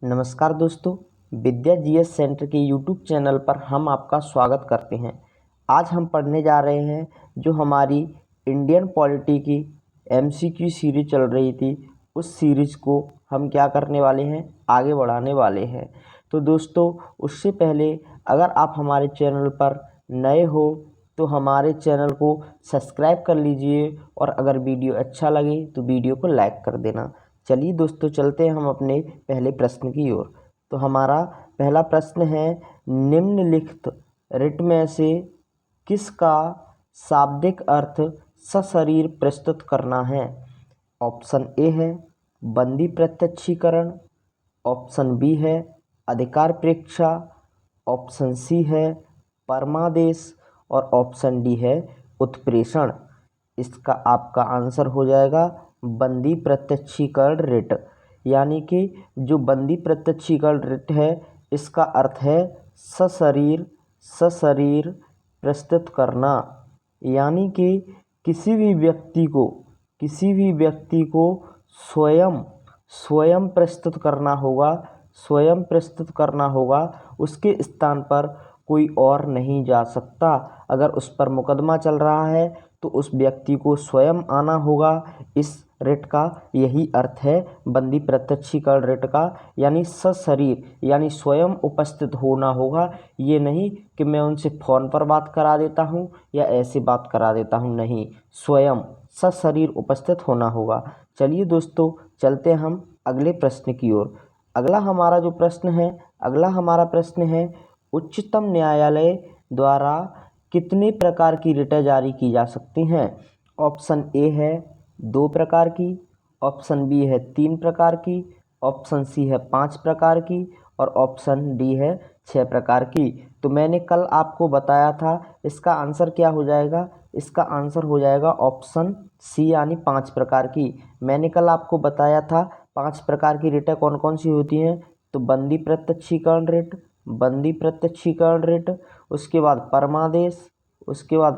नमस्कार दोस्तों, विद्या GS centre के यूट्यूब चैनल पर हम आपका स्वागत करते हैं। आज हम पढ़ने जा रहे हैं जो हमारी इंडियन पॉलिटी की एमसीक्यू सीरीज चल रही थी, उस सीरीज़ को हम क्या करने वाले हैं, आगे बढ़ाने वाले हैं। तो दोस्तों, उससे पहले अगर आप हमारे चैनल पर नए हो तो हमारे चैनल को सब्सक्राइब कर लीजिए और अगर वीडियो अच्छा लगे तो वीडियो को लाइक कर देना। चलिए दोस्तों, चलते हैं हम अपने पहले प्रश्न की ओर। तो हमारा पहला प्रश्न है, निम्नलिखित रिट में से किसका शाब्दिक अर्थ सशरीर प्रस्तुत करना है। ऑप्शन ए है बंदी प्रत्यक्षीकरण, ऑप्शन बी है अधिकार प्रेक्षा, ऑप्शन सी है परमादेश और ऑप्शन डी है उत्प्रेषण। इसका आपका आंसर हो जाएगा बंदी प्रत्यक्षीकरण रिट। यानी कि जो बंदी प्रत्यक्षीकरण रिट है, इसका अर्थ है सशरीर प्रस्तुत करना। यानी कि किसी भी व्यक्ति को स्वयं प्रस्तुत करना होगा, उसके स्थान पर कोई और नहीं जा सकता। अगर उस पर मुकदमा चल रहा है तो उस व्यक्ति को स्वयं आना होगा। इस रिट का यही अर्थ है बंदी प्रत्यक्षीकरण रिट का, यानी सशरीर यानी स्वयं उपस्थित होना होगा। ये नहीं कि मैं उनसे फ़ोन पर बात करा देता हूँ या ऐसे बात करा देता हूँ, नहीं, स्वयं सशरीर उपस्थित होना होगा। चलिए दोस्तों, चलते हम अगले प्रश्न की ओर। अगला हमारा प्रश्न है, उच्चतम न्यायालय द्वारा कितने प्रकार की रिटें जारी की जा सकती हैं। ऑप्शन ए है 2 प्रकार की, ऑप्शन बी है 3 प्रकार की, ऑप्शन सी है 5 प्रकार की और ऑप्शन डी है 6 प्रकार की। तो मैंने कल आपको बताया था, इसका आंसर क्या हो जाएगा, इसका आंसर हो जाएगा ऑप्शन सी यानी 5 प्रकार की। मैंने कल आपको बताया था 5 प्रकार की रिटें कौन कौन सी होती हैं। तो बंदी प्रत्यक्षीकरण रिट, उसके बाद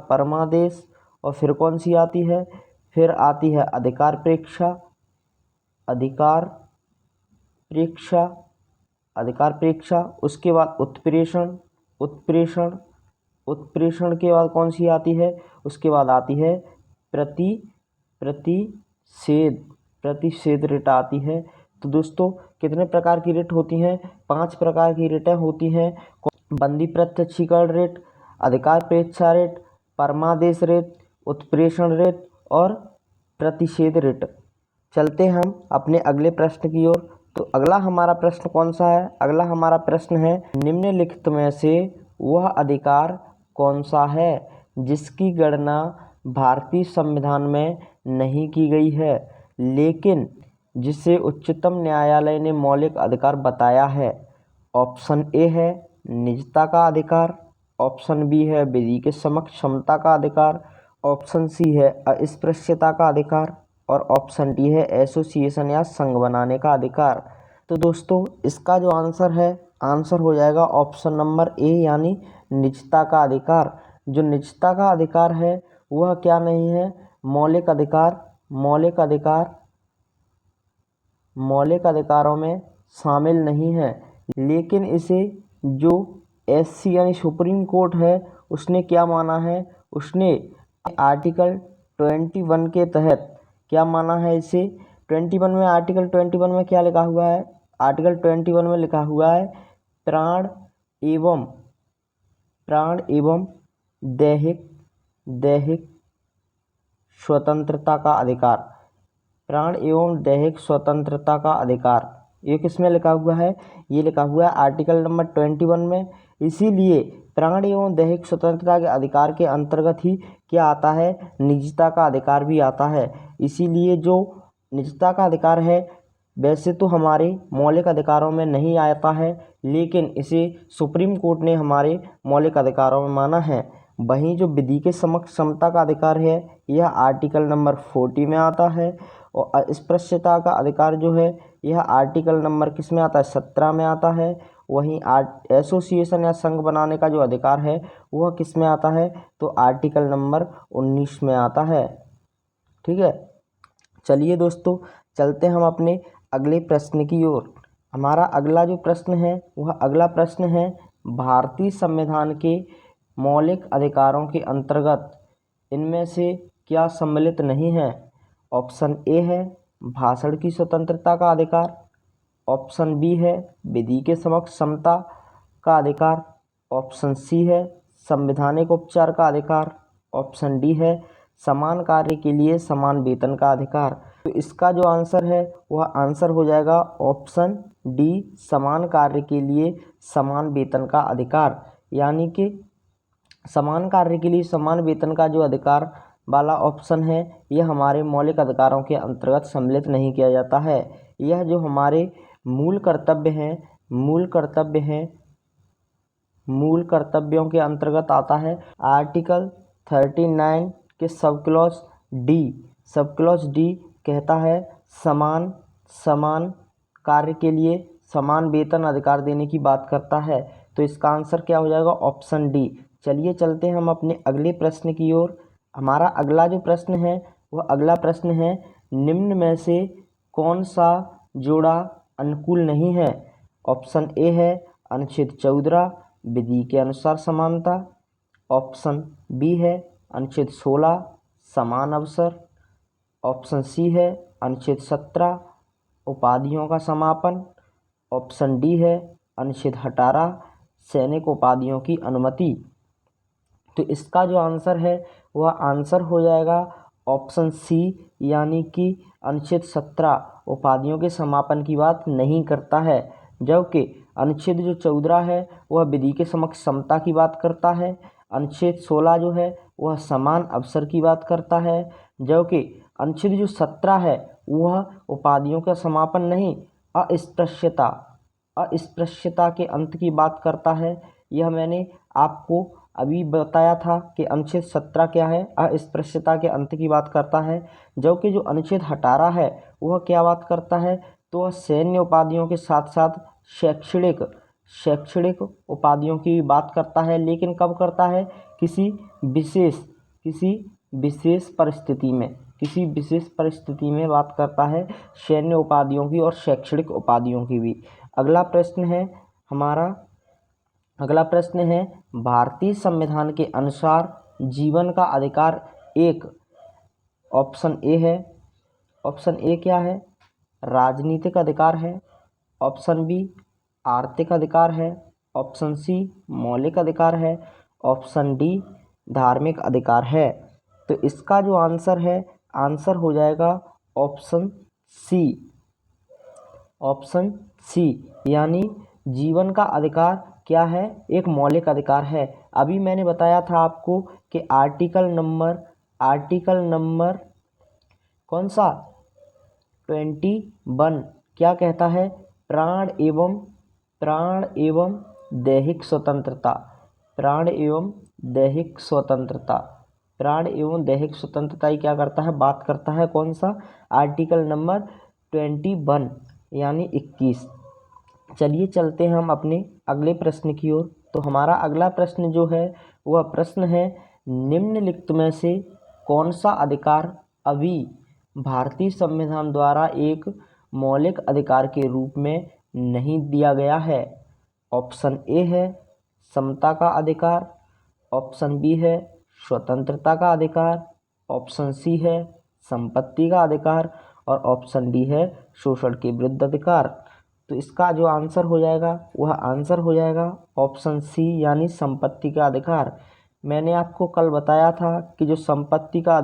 परमादेश, और फिर कौन सी आती है, फिर आती है अधिकार प्रेक्षा, उसके बाद उत्प्रेषण के बाद कौन सी आती है, उसके बाद आती है प्रतिषेध रिट आती है। तो दोस्तों, कितने प्रकार की रिट होती हैं, 5 प्रकार की रिटें होती हैं। बंदी प्रत्यक्षीकरण रिट, अधिकार प्रेक्षा रिट, परमादेश रिट, उत्प्रेषण रिट और प्रतिषेध रिट। चलते हम अपने अगले प्रश्न की ओर। तो अगला हमारा प्रश्न कौन सा है, अगला हमारा प्रश्न है, निम्नलिखित में से वह अधिकार कौन सा है जिसकी गणना भारतीय संविधान में नहीं की गई है, लेकिन जिसे उच्चतम न्यायालय ने मौलिक अधिकार बताया है। ऑप्शन ए है निजता का अधिकार, ऑप्शन बी है विधि के समक्ष क्षमता का अधिकार, ऑप्शन सी है अस्पृश्यता का अधिकार और ऑप्शन डी है एसोसिएशन या संघ बनाने का अधिकार। तो दोस्तों, इसका जो आंसर हो जाएगा ऑप्शन नंबर ए यानी निजता का अधिकार। जो निजता का अधिकार है वह क्या नहीं है, मौलिक अधिकारों में शामिल नहीं है, लेकिन इसे जो एससी यानी सुप्रीम कोर्ट है उसने क्या माना है, उसने आर्टिकल 21 के तहत क्या माना है इसे। आर्टिकल 21 में क्या लिखा हुआ है, आर्टिकल 21 में लिखा हुआ है प्राण एवं दैहिक स्वतंत्रता का अधिकार। प्राण एवं दैहिक स्वतंत्रता का अधिकार ये किसमें लिखा हुआ है, ये लिखा हुआ है आर्टिकल नंबर 21 में। इसीलिए प्राण एवं दैहिक स्वतंत्रता के अधिकार के अंतर्गत ही क्या आता है, निजता का अधिकार भी आता है। इसीलिए जो निजता का अधिकार है वैसे तो हमारे मौलिक अधिकारों में नहीं आता है, लेकिन इसे सुप्रीम कोर्ट ने हमारे मौलिक अधिकारों में माना है। वहीं जो विधि के समक्ष क्षमता का अधिकार है यह आर्टिकल नंबर 40 में आता है, और अस्पृश्यता का अधिकार जो है यह आर्टिकल नंबर किस में आता है, 17 में आता है। वहीं एसोसिएशन या संघ बनाने का जो अधिकार है वह किस में आता है, तो आर्टिकल नंबर 19 में आता है। ठीक है, चलिए दोस्तों, चलते हम अपने अगले प्रश्न की ओर। हमारा अगला जो प्रश्न है वह अगला प्रश्न है, भारतीय संविधान के मौलिक अधिकारों के अंतर्गत इनमें से क्या सम्मिलित नहीं है? ऑप्शन ए है भाषण की स्वतंत्रता का अधिकार, ऑप्शन बी है विधि के समक्ष समता का अधिकार, ऑप्शन सी है संवैधानिक उपचार का अधिकार, ऑप्शन डी है समान कार्य के लिए समान वेतन का अधिकार। तो इसका जो आंसर है वह आंसर हो जाएगा ऑप्शन डी, समान कार्य के लिए समान वेतन का अधिकार। यानी कि समान कार्य के लिए समान वेतन का जो अधिकार वाला ऑप्शन है यह हमारे मौलिक अधिकारों के अंतर्गत सम्मिलित नहीं किया जाता है। यह जो हमारे मूल कर्तव्यों के अंतर्गत आता है। आर्टिकल 39 के सब क्लॉज डी कहता है समान कार्य के लिए समान वेतन अधिकार देने की बात करता है। तो इसका आंसर क्या हो जाएगा? Option D. चलिए चलते हैं हम अपने अगले प्रश्न की ओर। हमारा अगला जो प्रश्न है वह अगला प्रश्न है, निम्न में से कौन सा जोड़ा अनुकूल नहीं है? ऑप्शन ए है अनुच्छेद 14 विधि के अनुसार समानता, ऑप्शन बी है अनुच्छेद 16 समान अवसर, ऑप्शन सी है अनुच्छेद 17 उपाधियों का समापन, ऑप्शन डी है अनुच्छेद 18 सैनिक उपाधियों की अनुमति। तो इसका जो आंसर है वह आंसर हो जाएगा ऑप्शन सी, यानी कि अनुच्छेद 17 उपाधियों के समापन की बात नहीं करता है, जबकि अनुच्छेद जो 14 है वह विधि के समक्ष समता की बात करता है। अनुच्छेद 16 जो है वह समान अवसर की बात करता है, जबकि अनुच्छेद जो 17 है वह उपाधियों का समापन नहीं अस्पृश्यता के अंत की बात करता है। यह मैंने आपको अभी बताया था कि अनुच्छेद 17 क्या है, अस्पृश्यता के अंत की बात करता है, जबकि जो अनुच्छेद 18 है वह क्या बात करता है, तो वह सैन्य उपाधियों के साथ साथ शैक्षणिक उपाधियों की बात करता है। लेकिन कब करता है? किसी विशेष परिस्थिति में बात करता है सैन्य उपाधियों की और शैक्षणिक उपाधियों की भी। अगला प्रश्न है भारतीय संविधान के अनुसार जीवन का अधिकार एक, ऑप्शन ए है, ऑप्शन ए क्या है? राजनीतिक अधिकार है, ऑप्शन बी आर्थिक अधिकार है, ऑप्शन सी मौलिक अधिकार है, ऑप्शन डी धार्मिक अधिकार है। तो इसका जो आंसर है आंसर हो जाएगा ऑप्शन सी, यानी जीवन का अधिकार क्या है? एक मौलिक अधिकार है। अभी मैंने बताया था आपको कि आर्टिकल नंबर कौन सा 21 क्या कहता है? प्राण एवं दैहिक स्वतंत्रता ही क्या करता है? बात करता है। कौन सा? आर्टिकल नंबर 21 यानी 21। चलिए चलते हैं हम अपने अगले प्रश्न की ओर। तो हमारा अगला प्रश्न जो है वह प्रश्न है, निम्नलिखित में से कौन सा अधिकार अभी भारतीय संविधान द्वारा एक मौलिक अधिकार के रूप में नहीं दिया गया है? ऑप्शन ए है समता का अधिकार, ऑप्शन बी है स्वतंत्रता का अधिकार, ऑप्शन सी है संपत्ति का अधिकार और ऑप्शन डी है शोषण के विरुद्ध अधिकार। तो इसका जो आंसर हो जाएगा वह आंसर हो जाएगा ऑप्शन सी, यानी संपत्ति का अधिकार। मैंने आपको कल बताया था कि जो संपत्ति का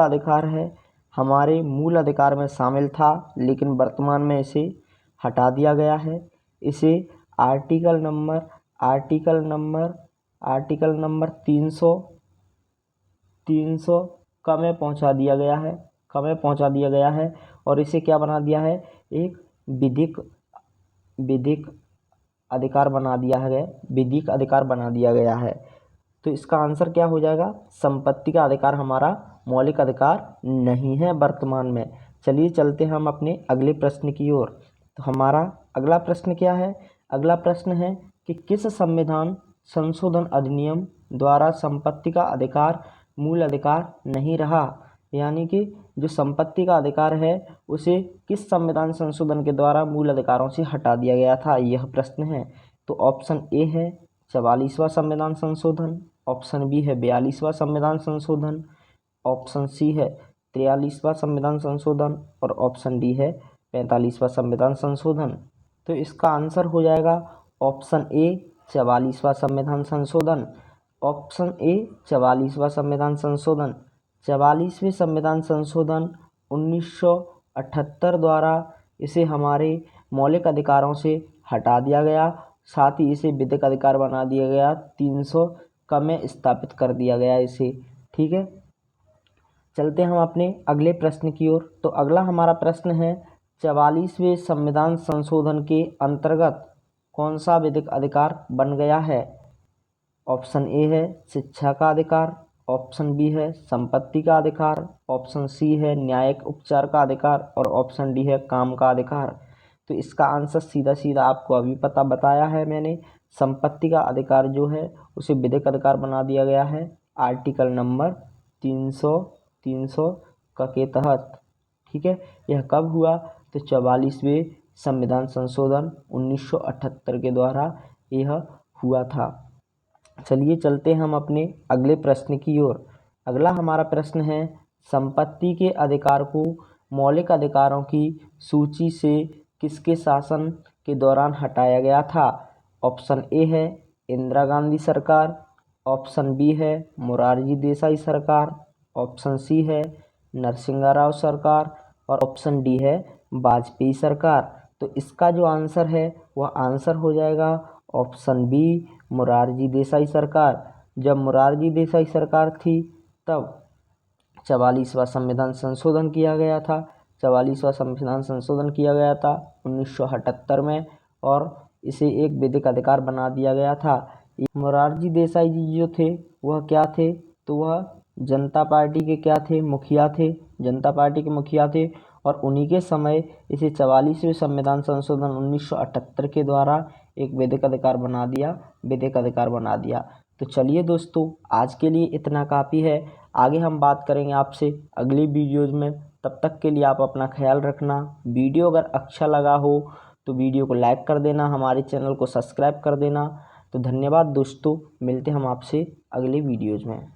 अधिकार है हमारे मूल अधिकार में शामिल था, लेकिन वर्तमान में इसे हटा दिया गया है। इसे आर्टिकल नंबर 300 का में पहुंचा दिया गया है और इसे क्या बना दिया है? एक विधिक अधिकार बना दिया गया है। तो इसका आंसर क्या हो जाएगा? संपत्ति का अधिकार हमारा मौलिक अधिकार नहीं है वर्तमान में। चलिए चलते हैं हम अपने अगले प्रश्न की ओर। तो हमारा अगला प्रश्न क्या है? अगला प्रश्न है कि किस संविधान संशोधन अधिनियम द्वारा संपत्ति का अधिकार मूल अधिकार नहीं रहा? यानी कि जो संपत्ति का अधिकार है उसे किस संविधान संशोधन के द्वारा मूल अधिकारों से हटा दिया गया था, यह प्रश्न है। तो ऑप्शन ए है 44वां संविधान संशोधन, ऑप्शन बी है 42वां संविधान संशोधन, ऑप्शन सी है 43वां संविधान संशोधन और ऑप्शन डी है 45वां संविधान संशोधन। तो इसका आंसर हो जाएगा ऑप्शन ए 44वां संविधान संशोधन। ऑप्शन ए 44वां संविधान संशोधन। 44वें संविधान संशोधन 1978 द्वारा इसे हमारे मौलिक अधिकारों से हटा दिया गया, साथ ही इसे विधिक अधिकार बना दिया गया, 300 क में स्थापित कर दिया गया इसे। ठीक है, चलते हम अपने अगले प्रश्न की ओर। तो अगला हमारा प्रश्न है 44वें संविधान संशोधन के अंतर्गत कौन सा विधिक अधिकार बन गया है। ऑप्शन ए है शिक्षा का अधिकार, ऑप्शन बी है संपत्ति का अधिकार, ऑप्शन सी है न्यायिक उपचार का अधिकार और ऑप्शन डी है काम का अधिकार। तो इसका आंसर सीधा सीधा आपको अभी पता बताया है मैंने। संपत्ति का अधिकार जो है उसे विधिक अधिकार बना दिया गया है आर्टिकल नंबर 300 के तहत। ठीक है, यह कब हुआ, तो 44वें संविधान संशोधन 1978 के द्वारा यह हुआ था। चलिए चलते हम अपने अगले प्रश्न की ओर। अगला हमारा प्रश्न है संपत्ति के अधिकार को मौलिक अधिकारों की सूची से किसके शासन के दौरान हटाया गया था। ऑप्शन ए है इंदिरा गांधी सरकार, ऑप्शन बी है मोरारजी देसाई सरकार, ऑप्शन सी है नरसिंह राव सरकार और ऑप्शन डी है वाजपेयी सरकार। तो इसका जो आंसर है वह आंसर हो जाएगा ऑप्शन बी मोरारजी देसाई सरकार। जब मोरारजी देसाई सरकार थी तब 44वां संविधान संशोधन किया गया था। 44वां संविधान संशोधन किया गया था 1978 में और इसे एक विधिक अधिकार बना दिया गया था। मोरारजी देसाई जी जो थे वह क्या थे, तो वह जनता पार्टी के क्या थे, मुखिया थे, जनता पार्टी के मुखिया थे और उन्हीं के समय इसे 44वें संविधान संशोधन 1978 के द्वारा एक विधिक अधिकार बना दिया। तो चलिए दोस्तों, आज के लिए इतना काफ़ी है। आगे हम बात करेंगे आपसे अगली वीडियोज़ में। तब तक के लिए आप अपना ख्याल रखना। वीडियो अगर अच्छा लगा हो तो वीडियो को लाइक कर देना, हमारे चैनल को सब्सक्राइब कर देना। तो धन्यवाद दोस्तों, मिलते हम आपसे अगले वीडियोज़ में।